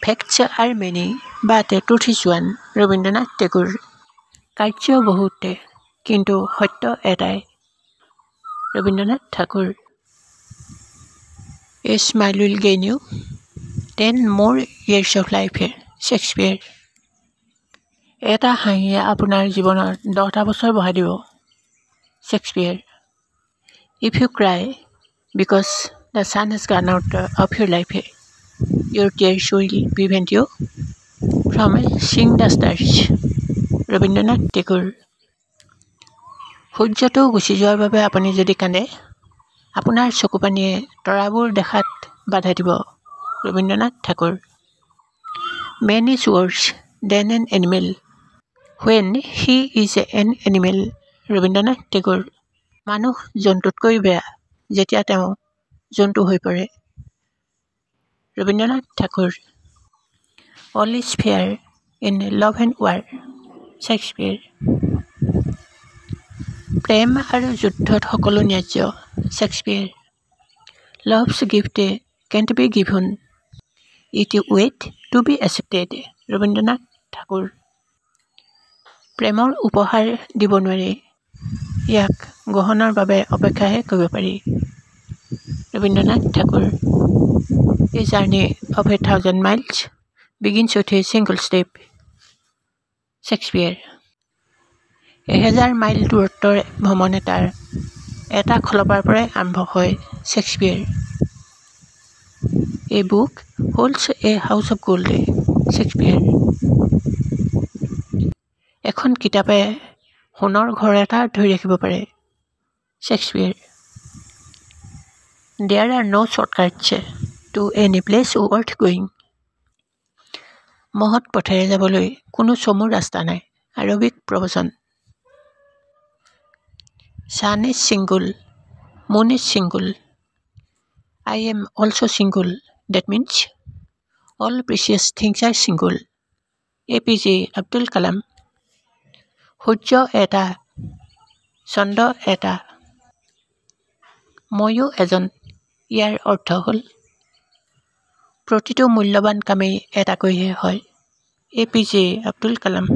Facts are many, but the truth is one. Rabindranath Tagore. কাৰ্য বহুতে কিন্তু সত্য এটাই Rabindranath Thakur A smile will gain you 10 more years of life here Shakespeare এটা হাঁহিয়ে আপোনাৰ জীৱনৰ 10টা বছৰ বঢ়াই দিব Shakespeare If you cry because the sun has gone out of your life here your tears will prevent you from seeing the stars Rabindranath Tagore সূৰ্যটো গুচি যোৱাৰ বাবে আপুনি যদি কান্দে আপোনাৰ চকুপানীয়ে তৰাবোৰ দেখাত বাধা দিব Rabindranath Thakur Man is worse than an animal when he is an animal Rabindranath Tagore মানুহ জন্তুতকৈ বেয়া যেতিয়া তেওঁ জন্তু হৈ পৰে Rabindranath Thakur All is fair in love and war Shakespeare প্ৰেম আৰু যুদ্ধত সকলো ন্যায্য Shakespeare Love's gift can't be given it wait to be accepted Rabindranath Thakur প্ৰেমৰ উপহাৰ দিব নোৱাৰি ইয়াক গ্ৰহণৰ বাবে অপেক্ষাহে কৰিব পাৰি Rabindranath Thakur A journey of 1,000 miles begins with a single step Shakespeare 1000 mile দূৰত্বৰ ভ্ৰমণ এটা খলপাৰ পৰাই আৰম্ভ হয় Shakespeare A book holds a house of gold Shakespeare এখন কিতাপে সোণৰ ঘৰ এটা ধৰি ৰাখিব পাৰে Shakespeare There are no shortcuts to any place worth going মহৎ পথেৰে যাবলৈ কোনো চমু ৰাস্তা নাই Arabic প্ৰবচন Sun is single, moon is single. I am also single. That means all precious things are single. APJ Abdul Kalam. সূৰ্য এটা, চন্দ্ৰ এটা, ময়ো এজন ইয়াৰ অৰ্থ হ'ল প্ৰতিটো মূল্যৱান কামেই এটাকৈহে হয় APJ Abdul Kalam.